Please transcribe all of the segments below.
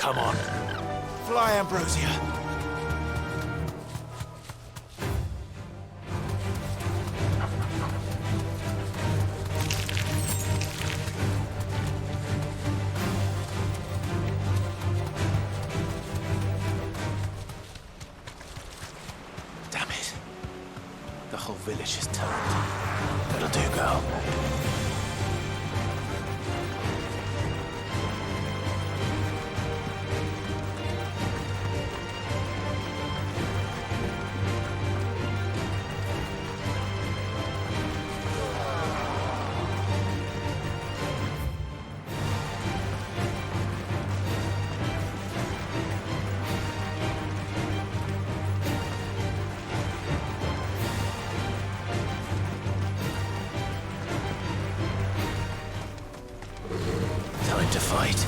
Come on. Fly, Ambrosia. Damn it. The whole village is turned. That'll do, girl. Time to fight.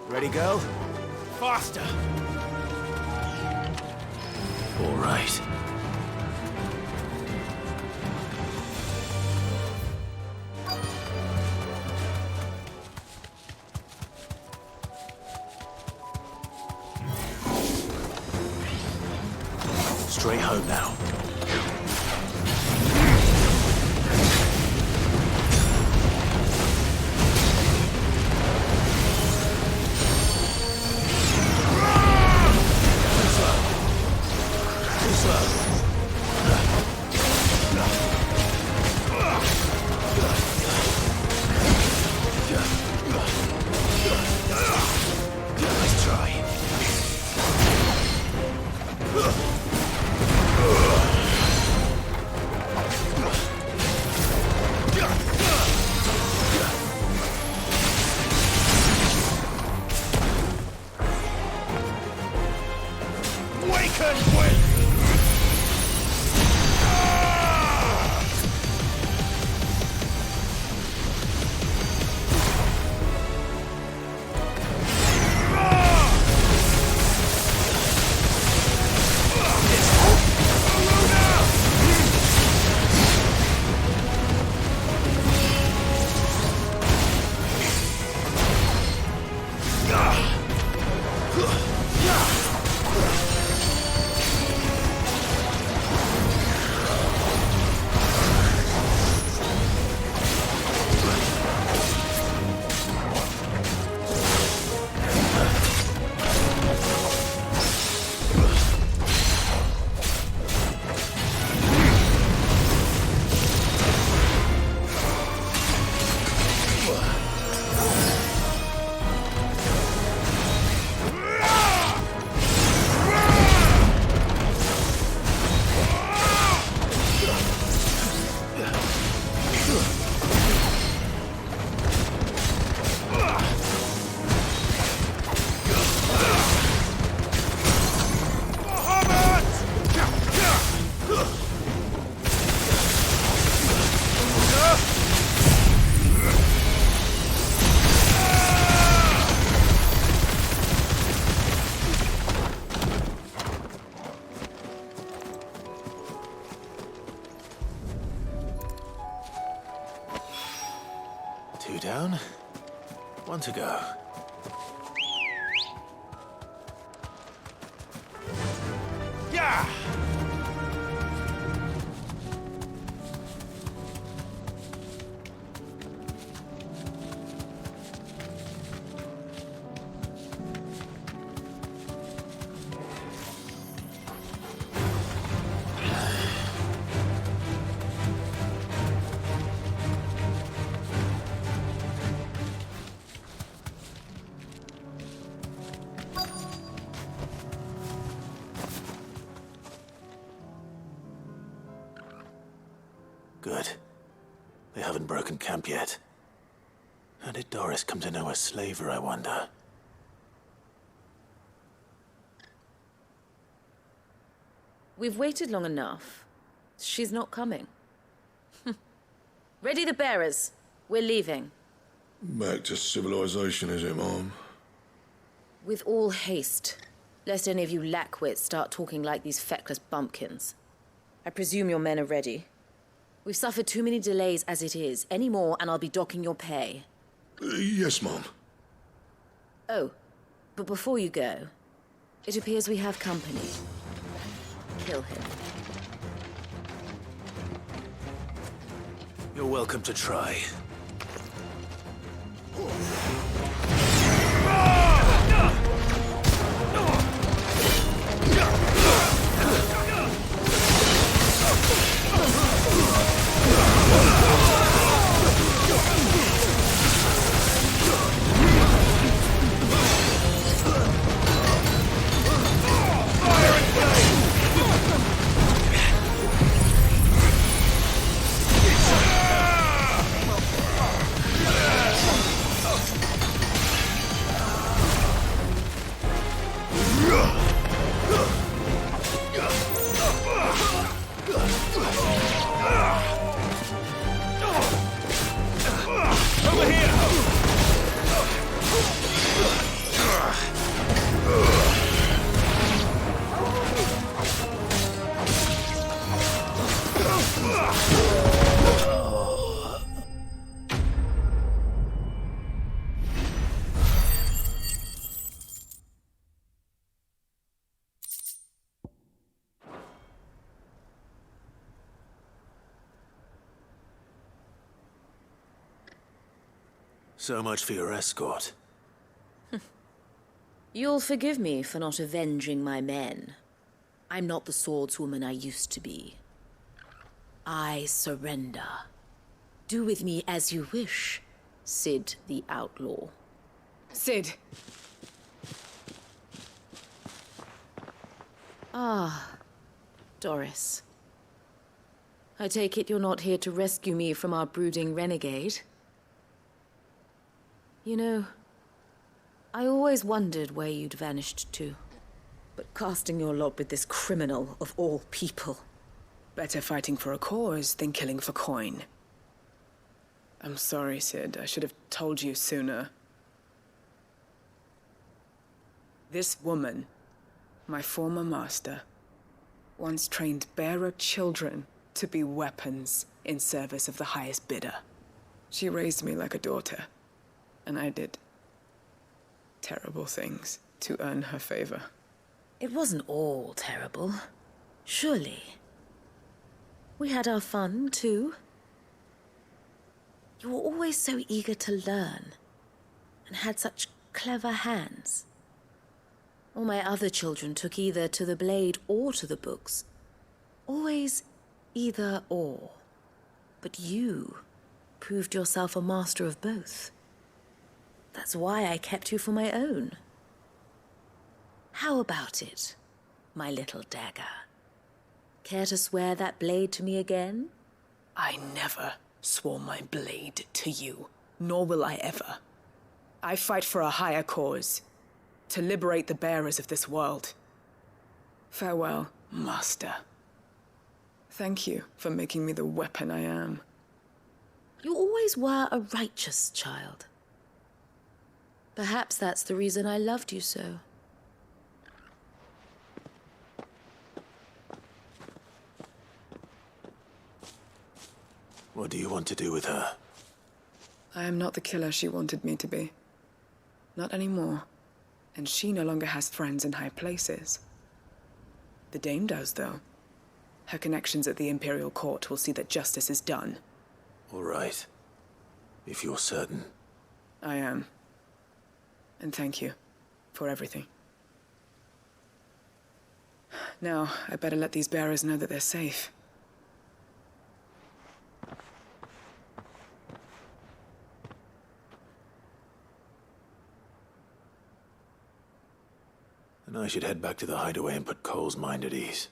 Ready, girl? Faster! All right. Straight home now. Too slow. Nice try. Waken, wait! Two down, one to go. Yeah! Good. They haven't broken camp yet. How did Doris come to know a slaver, I wonder? We've waited long enough. She's not coming. Ready the bearers. We're leaving. Back to civilization, is it, Mom? With all haste, lest any of you lackwits start talking like these feckless bumpkins. I presume your men are ready. We've suffered too many delays as it is. Any more, and I'll be docking your pay. Yes, Mom. Oh, but before you go, it appears we have company. Kill him. You're welcome to try. So much for your escort. You'll forgive me for not avenging my men. I'm not the swordswoman I used to be. I surrender. Do with me as you wish, Sid the Outlaw. Sid. Ah, Doris. I take it you're not here to rescue me from our brooding renegade? You know, I always wondered where you'd vanished to. But casting your lot with this criminal of all people... Better fighting for a cause than killing for coin. I'm sorry, Sid. I should have told you sooner. This woman, my former master, once trained bearer children to be weapons in service of the highest bidder. She raised me like a daughter, and I did terrible things to earn her favor. It wasn't all terrible, surely. We had our fun, too. You were always so eager to learn, and had such clever hands. All my other children took either to the blade or to the books. Always either or. But you proved yourself a master of both. That's why I kept you for my own. How about it, my little dagger? Care to swear that blade to me again? I never swore my blade to you, nor will I ever. I fight for a higher cause, to liberate the bearers of this world. Farewell, Master. Thank you for making me the weapon I am. You always were a righteous child. Perhaps that's the reason I loved you so. What do you want to do with her? I am not the killer she wanted me to be. Not anymore. And she no longer has friends in high places. The Dame does, though. Her connections at the Imperial Court will see that justice is done. All right. If you're certain. I am. And thank you for everything. Now, I better let these bearers know that they're safe. And I should head back to the hideaway and put Cole's mind at ease.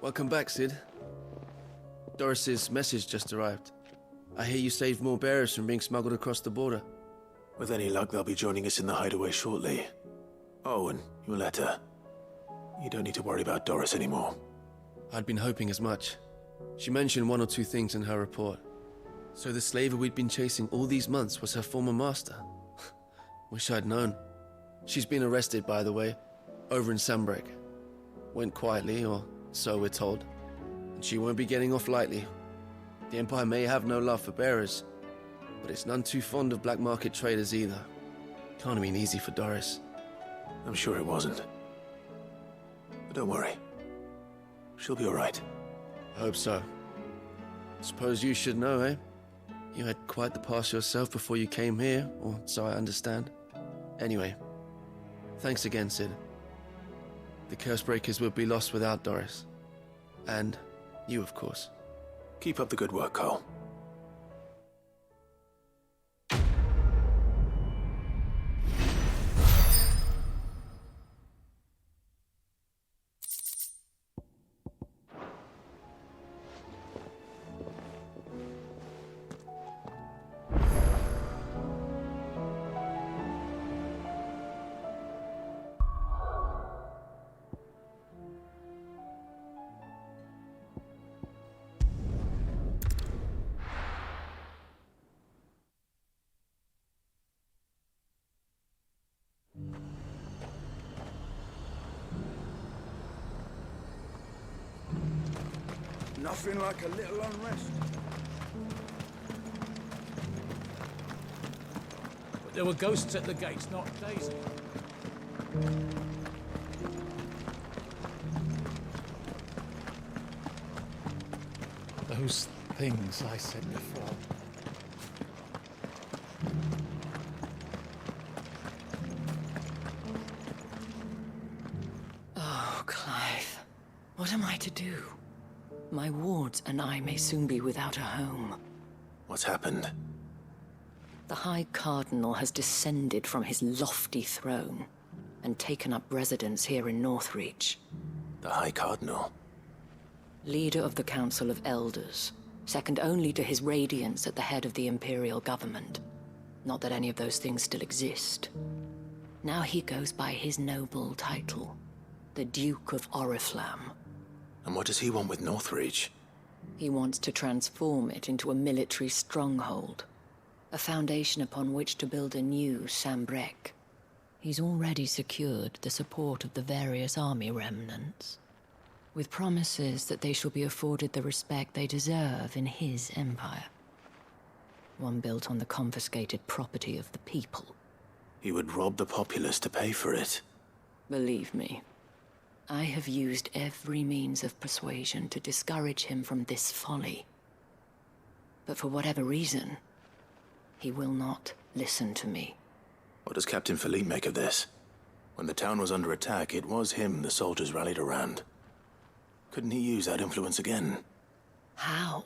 Welcome back, Sid. Doris's message just arrived. I hear you saved more bearers from being smuggled across the border. With any luck, they'll be joining us in the hideaway shortly. Oh, and your letter. You don't need to worry about Doris anymore. I'd been hoping as much. She mentioned one or two things in her report. So the slaver we'd been chasing all these months was her former master. Wish I'd known. She's been arrested, by the way, over in Sambrek. Went quietly, or so we're told. And she won't be getting off lightly. The Empire may have no love for bearers, but it's none too fond of black market traders either. Can't have been easy for Doris. I'm sure it wasn't. But don't worry. She'll be all right. Hope so. Suppose you should know, eh? You had quite the past yourself before you came here, or so I understand. Anyway, thanks again, Sid. The Cursebreakers would be lost without Doris. And you, of course. Keep up the good work, Cole. Nothing like a little unrest. But there were ghosts at the gates, not Daisy. Those things I said before. Oh, Clive. What am I to do? My wards and I may soon be without a home. What's happened? The High Cardinal has descended from his lofty throne and taken up residence here in Northreach. The High Cardinal? Leader of the Council of Elders, second only to his Radiance at the head of the Imperial government. Not that any of those things still exist. Now he goes by his noble title, the Duke of Oriflamme. And what does he want with Northreach? He wants to transform it into a military stronghold, a foundation upon which to build a new Sambrek. He's already secured the support of the various army remnants, with promises that they shall be afforded the respect they deserve in his empire. One built on the confiscated property of the people. He would rob the populace to pay for it. Believe me, I have used every means of persuasion to discourage him from this folly. But for whatever reason, he will not listen to me. What does Captain Philippe make of this? When the town was under attack, it was him the soldiers rallied around. Couldn't he use that influence again? How?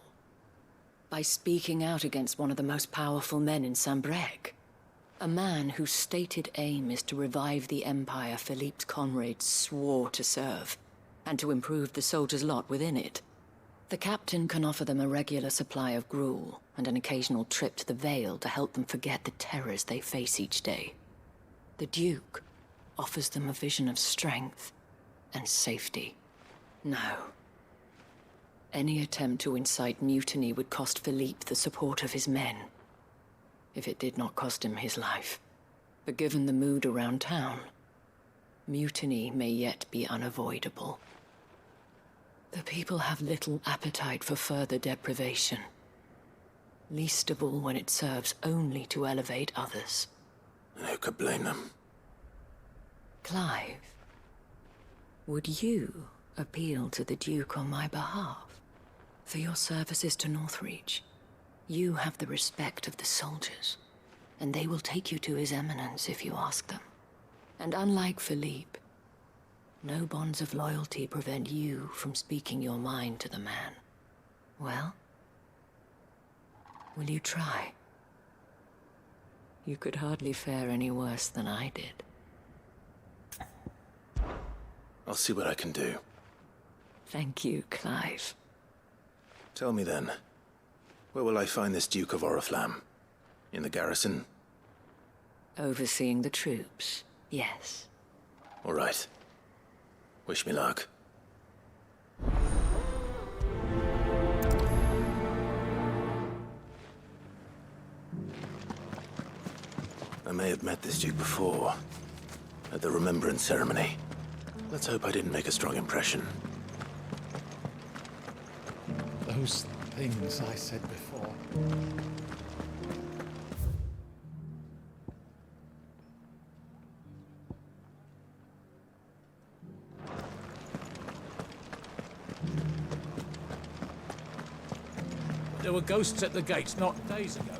By speaking out against one of the most powerful men in Sambrek. A man whose stated aim is to revive the empire Philippe's comrades swore to serve, and to improve the soldiers' lot within it. The captain can offer them a regular supply of gruel, and an occasional trip to the Vale to help them forget the terrors they face each day. The Duke offers them a vision of strength and safety. No. Any attempt to incite mutiny would cost Philippe the support of his men. If it did not cost him his life. But given the mood around town, mutiny may yet be unavoidable. The people have little appetite for further deprivation. Least of all when it serves only to elevate others. And who could blame them? Clive, would you appeal to the Duke on my behalf? For your services to Northreach? You have the respect of the soldiers, and they will take you to His Eminence if you ask them. And unlike Philippe, no bonds of loyalty prevent you from speaking your mind to the man. Well, will you try? You could hardly fare any worse than I did. I'll see what I can do. Thank you, Clive. Tell me then, where will I find this Duke of Oriflamme? In the garrison? Overseeing the troops, yes. All right. Wish me luck. I may have met this Duke before, at the Remembrance Ceremony. Let's hope I didn't make a strong impression. Those things I said before. There were ghosts at the gates not days ago.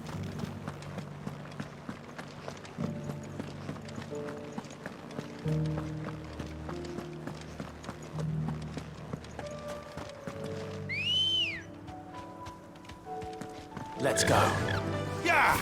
Let's go. Yeah!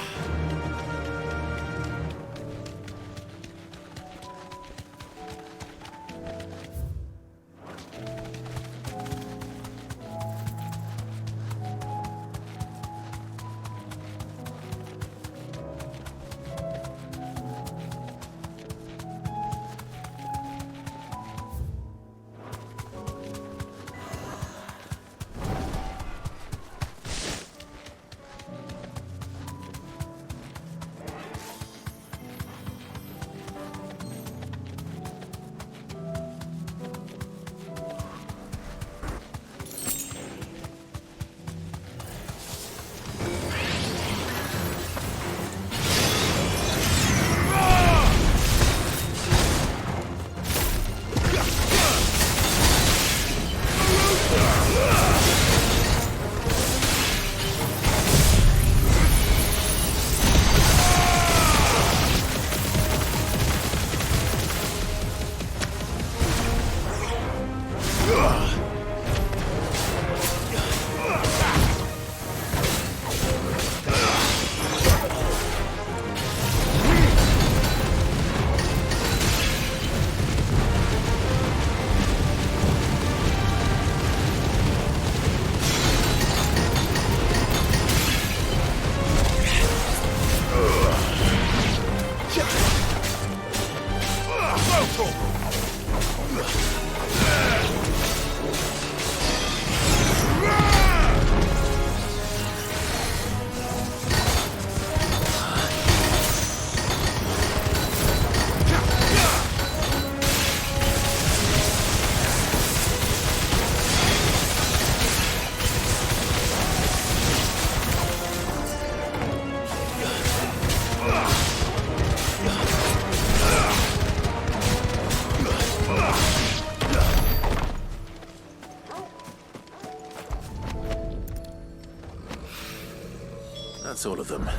That's all of them.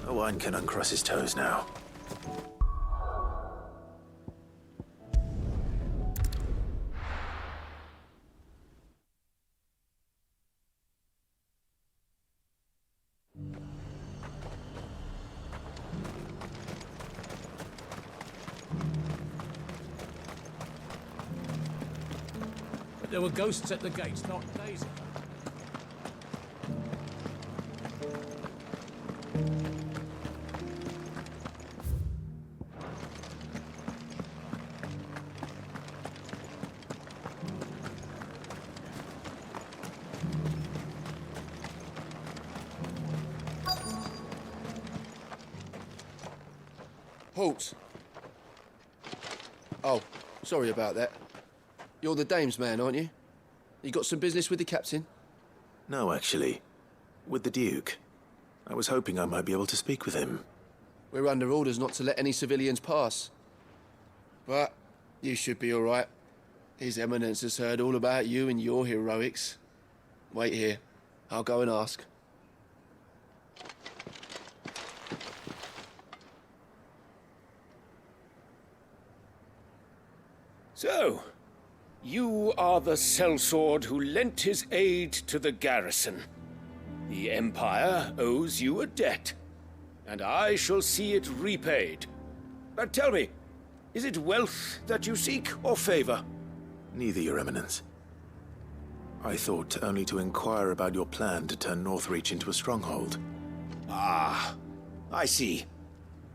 Owain can uncross his toes now. But there were ghosts at the gates not days ago. Halt! Oh, sorry about that. You're the dame's man, aren't you? You got some business with the captain? No, actually. With the Duke. I was hoping I might be able to speak with him. We're under orders not to let any civilians pass. But you should be all right. His Eminence has heard all about you and your heroics. Wait here. I'll go and ask. So, you are the sellsword who lent his aid to the garrison. The Empire owes you a debt, and I shall see it repaid. But tell me, is it wealth that you seek, or favor? Neither, Your Eminence. I thought only to inquire about your plan to turn Northreach into a stronghold. Ah, I see.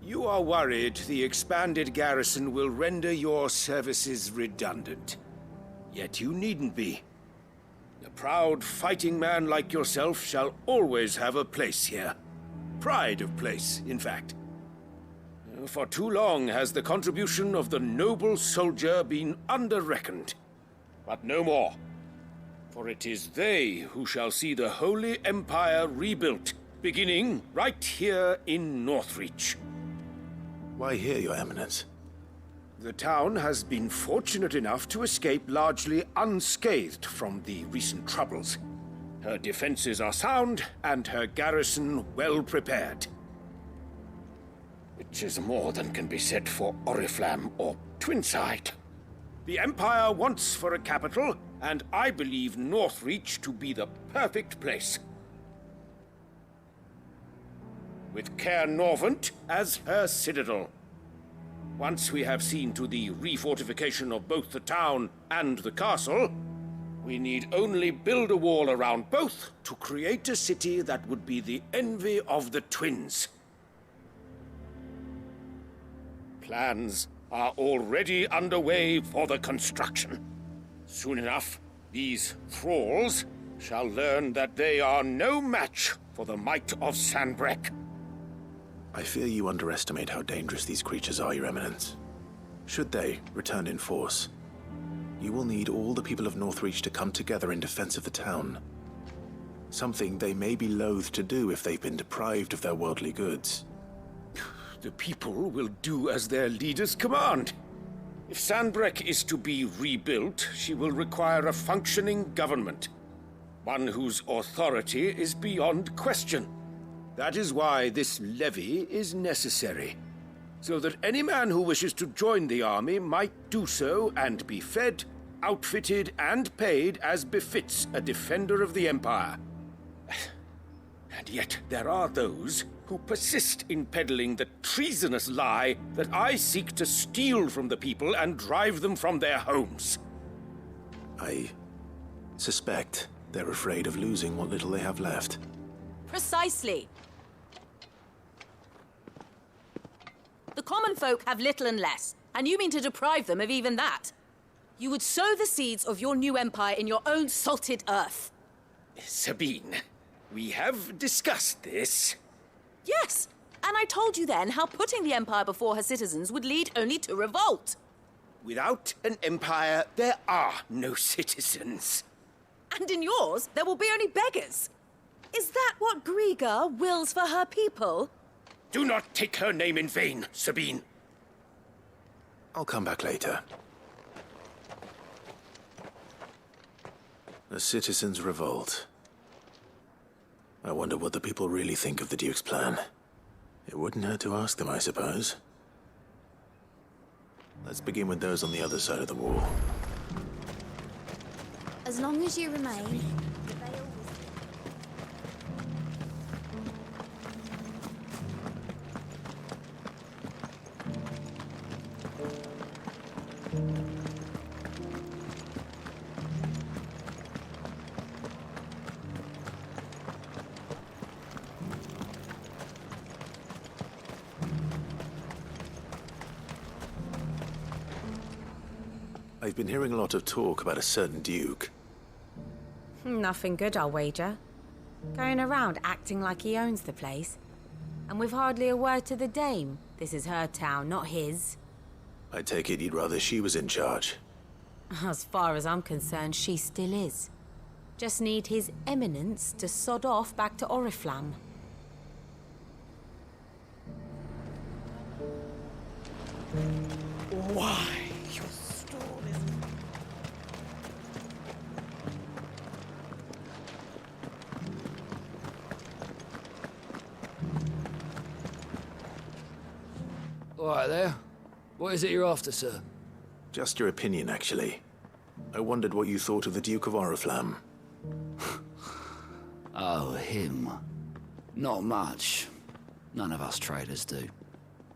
You are worried the expanded garrison will render your services redundant. Yet you needn't be. A proud fighting man like yourself shall always have a place here. Pride of place, in fact. For too long has the contribution of the noble soldier been under-reckoned. But no more. For it is they who shall see the Holy Empire rebuilt, beginning right here in Northreach. Why here, Your Eminence? The town has been fortunate enough to escape largely unscathed from the recent troubles. Her defenses are sound, and her garrison well prepared. Which is more than can be said for Oriflamme or Twinside. The Empire wants for a capital, and I believe Northreach to be the perfect place. With Caer Norvent as her citadel. Once we have seen to the refortification of both the town and the castle, we need only build a wall around both to create a city that would be the envy of the twins. Plans are already underway for the construction. Soon enough, these thralls shall learn that they are no match for the might of Sanbreque. I fear you underestimate how dangerous these creatures are, Your Eminence. Should they return in force, you will need all the people of Northreach to come together in defense of the town. Something they may be loath to do if they've been deprived of their worldly goods. The people will do as their leaders command. If Sanbreque is to be rebuilt, she will require a functioning government. One whose authority is beyond question. That is why this levy is necessary. So that any man who wishes to join the army might do so and be fed, outfitted, and paid as befits a defender of the Empire. And yet there are those who persist in peddling the treasonous lie that I seek to steal from the people and drive them from their homes. I suspect they're afraid of losing what little they have left. Precisely. The common folk have little and less, and you mean to deprive them of even that. You would sow the seeds of your new empire in your own salted earth. Sabine, we have discussed this. Yes, and I told you then how putting the empire before her citizens would lead only to revolt. Without an empire, there are no citizens. And in yours, there will be only beggars. Is that what Griga wills for her people? Do not take her name in vain, Sabine. I'll come back later. The citizens revolt. I wonder what the people really think of the Duke's plan. It wouldn't hurt to ask them, I suppose. Let's begin with those on the other side of the wall. As long as you remain... I've been hearing a lot of talk about a certain Duke. Nothing good, I'll wager. Going around acting like he owns the place. And with hardly a word to the dame. This is her town, not his. I take it you'd rather she was in charge. As far as I'm concerned, she still is. Just need his eminence to sod off back to Oriflamme. Why? All right there. What is it you're after, sir? Just your opinion, actually. I wondered what you thought of the Duke of Oriflamme. Oh, him. Not much. None of us traders do.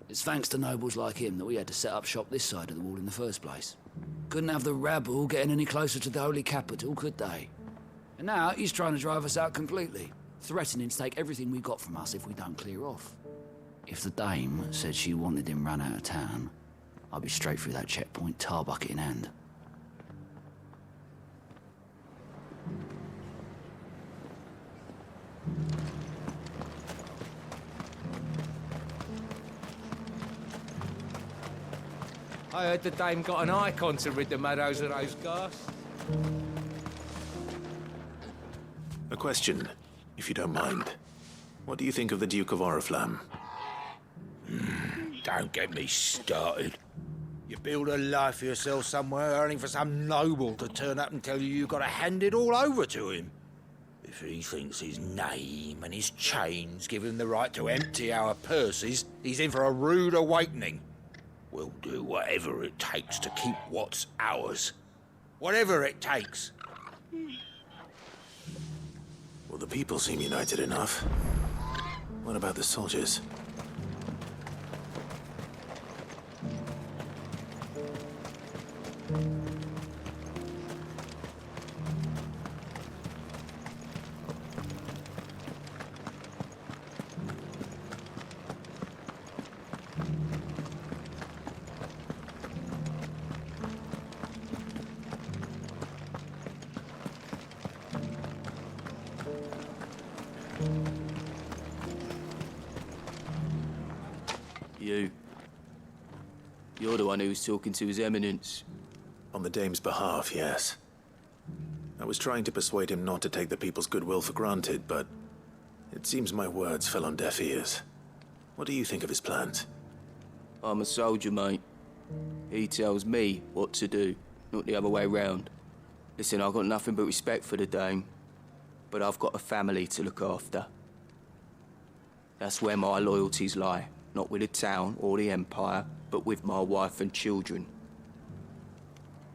It's thanks to nobles like him that we had to set up shop this side of the wall in the first place. Couldn't have the rabble getting any closer to the holy capital, could they? And now he's trying to drive us out completely, threatening to take everything we got from us if we don't clear off. If the dame said she wanted him run out of town, I'd be straight through that checkpoint, tar bucket in hand. I heard the dame got an icon to rid the meadows of those ghasts. A question, if you don't mind. What do you think of the Duke of Oriflamme? Don't get me started. You build a life for yourself somewhere, only for some noble to turn up and tell you you've got to hand it all over to him. If he thinks his name and his chains give him the right to empty our purses, he's in for a rude awakening. We'll do whatever it takes to keep what's ours. Whatever it takes. Well, the people seem united enough. What about the soldiers? You're the one who was talking to His Eminence. On the Dame's behalf, yes. I was trying to persuade him not to take the people's goodwill for granted, but it seems my words fell on deaf ears. What do you think of his plans? I'm a soldier, mate. He tells me what to do, not the other way round. Listen, I've got nothing but respect for the Dame, but I've got a family to look after. That's where my loyalties lie, not with the town or the Empire, but with my wife and children.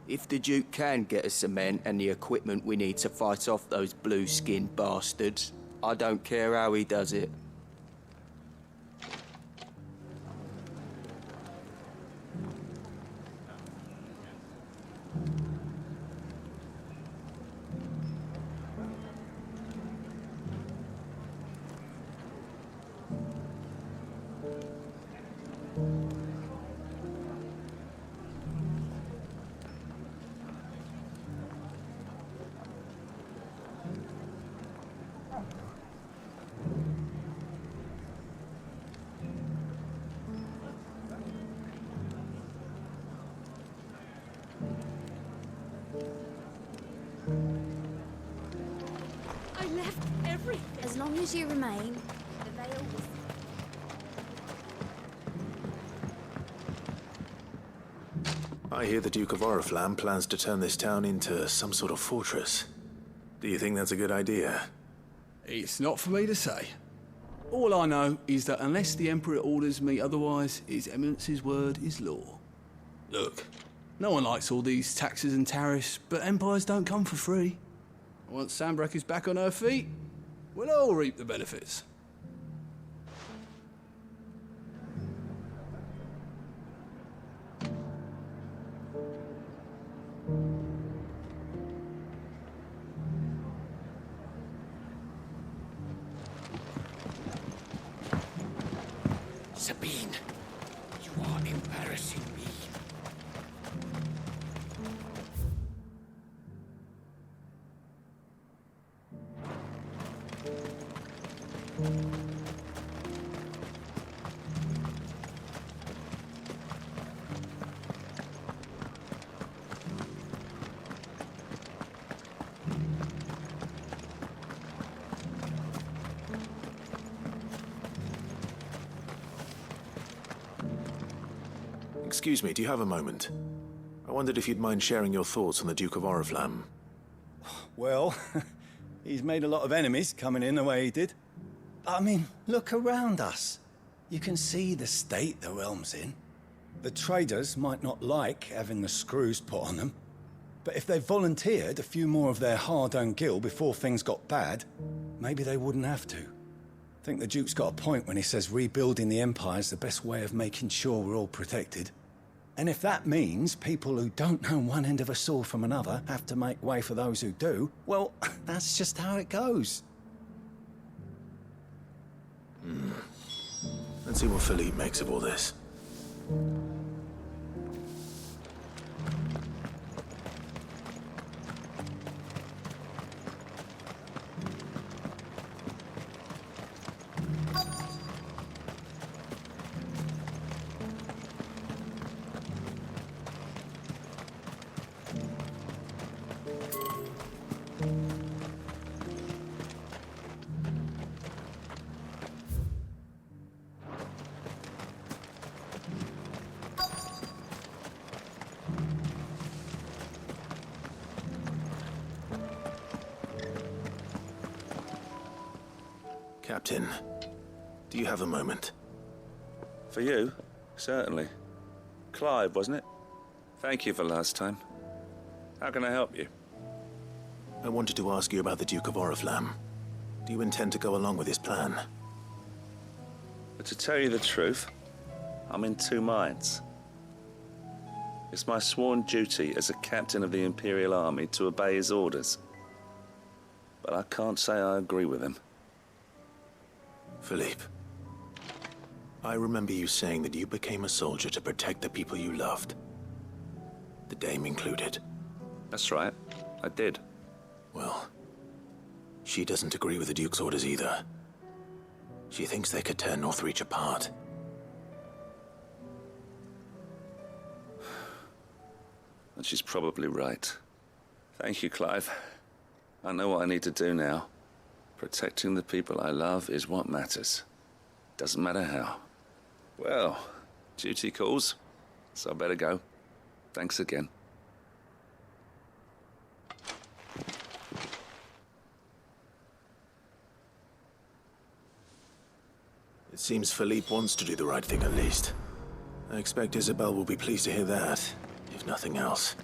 If the Duke can get us the men and the equipment we need to fight off those blue-skinned bastards, I don't care how he does it. As long as you remain, the veil will... I hear the Duke of Oriflamme plans to turn this town into some sort of fortress. Do you think that's a good idea? It's not for me to say. All I know is that unless the Emperor orders me otherwise, His Eminence's word is law. Look, no one likes all these taxes and tariffs, but empires don't come for free. Once Sanbreque is back on her feet, we'll all reap the benefits. Sabine, you are embarrassing me. Excuse me, do you have a moment? I wondered if you'd mind sharing your thoughts on the Duke of Oriflamme. Well, he's made a lot of enemies coming in the way he did. I mean, look around us. You can see the state the realm's in. The traders might not like having the screws put on them, but if they volunteered a few more of their hard-earned gil before things got bad, maybe they wouldn't have to. I think the Duke's got a point when he says rebuilding the Empire's the best way of making sure we're all protected. And if that means people who don't know one end of a sword from another have to make way for those who do, well, that's just how it goes. Let's see what Philippe makes of all this. Captain, do you have a moment? For you? Certainly. Clive, wasn't it? Thank you for last time. How can I help you? I wanted to ask you about the Duke of Oriflamme. Do you intend to go along with his plan? But to tell you the truth, I'm in two minds. It's my sworn duty as a captain of the Imperial Army to obey his orders. But I can't say I agree with him. Philippe, I remember you saying that you became a soldier to protect the people you loved. The Dame included. That's right, I did. Well, she doesn't agree with the Duke's orders either. She thinks they could tear Northreach apart. And she's probably right. Thank you, Clive. I know what I need to do now. Protecting the people I love is what matters. Doesn't matter how. Well, duty calls, so I better go. Thanks again. It seems Philippe wants to do the right thing at least. I expect Isabel will be pleased to hear that, if nothing else.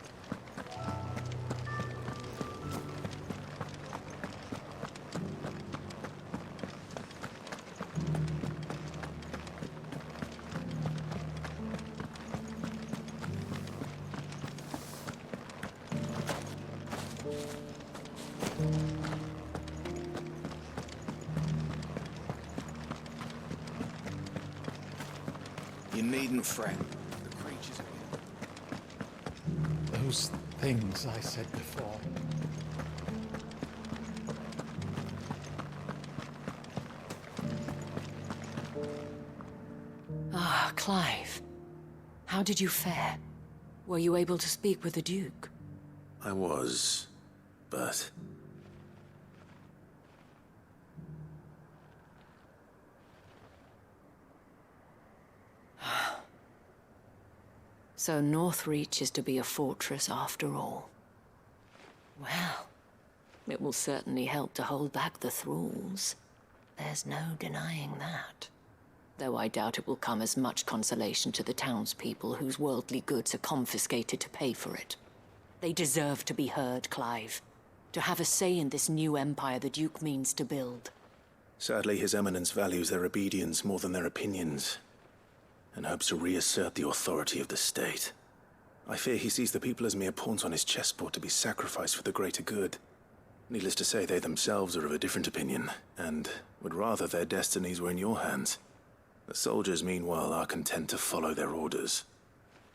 You needn't fret. The creatures are... Those things I said before. Ah, Clive. How did you fare? Were you able to speak with the Duke? I was, but... So Northreach is to be a fortress after all. Well, it will certainly help to hold back the thralls. There's no denying that. Though I doubt it will come as much consolation to the townspeople whose worldly goods are confiscated to pay for it. They deserve to be heard, Clive. To have a say in this new empire the Duke means to build. Sadly, His Eminence values their obedience more than their opinions, and hopes to reassert the authority of the state. I fear he sees the people as mere pawns on his chessboard to be sacrificed for the greater good. Needless to say, they themselves are of a different opinion, and would rather their destinies were in your hands. The soldiers, meanwhile, are content to follow their orders.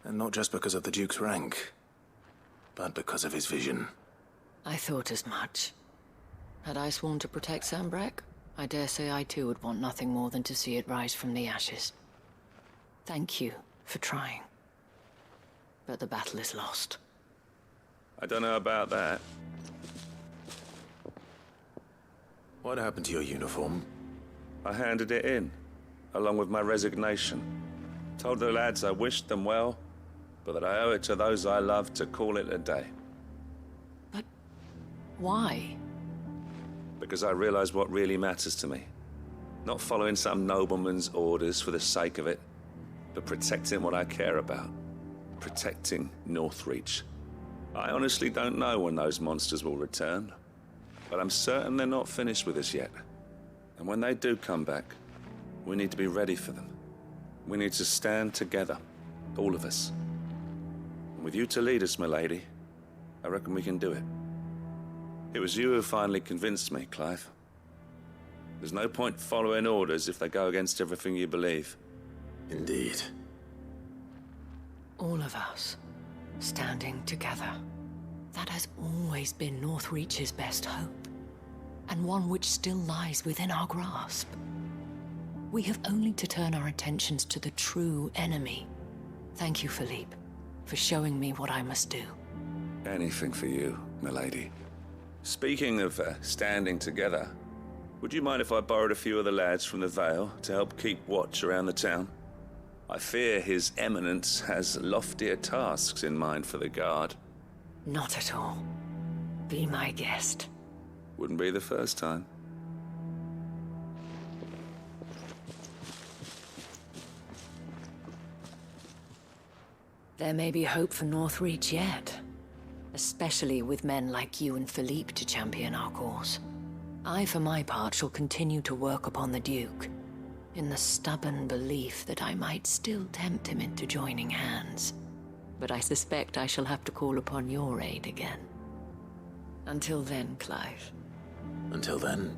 And not just because of the Duke's rank, but because of his vision. I thought as much. Had I sworn to protect Sanbreque, I dare say I too would want nothing more than to see it rise from the ashes. Thank you for trying. But the battle is lost. I don't know about that. What happened to your uniform? I handed it in, along with my resignation. Told the lads I wished them well, but that I owe it to those I love to call it a day. But why? Because I realized what really matters to me. Not following some nobleman's orders for the sake of it, but protecting what I care about. Protecting Northreach. I honestly don't know when those monsters will return, but I'm certain they're not finished with us yet. And when they do come back, we need to be ready for them. We need to stand together, all of us. With you to lead us, milady, I reckon we can do it. It was you who finally convinced me, Clive. There's no point following orders if they go against everything you believe. Indeed. All of us, standing together. That has always been Northreach's best hope, and one which still lies within our grasp. We have only to turn our attentions to the true enemy. Thank you, Philippe, for showing me what I must do. Anything for you, milady. Speaking of standing together, would you mind if I borrowed a few of the lads from the Vale to help keep watch around the town? I fear His Eminence has loftier tasks in mind for the guard. Not at all. Be my guest. Wouldn't be the first time. There may be hope for Northreach yet. Especially with men like you and Philippe to champion our cause. I, for my part, shall continue to work upon the Duke, in the stubborn belief that I might still tempt him into joining hands. But I suspect I shall have to call upon your aid again. Until then, Clive. Until then,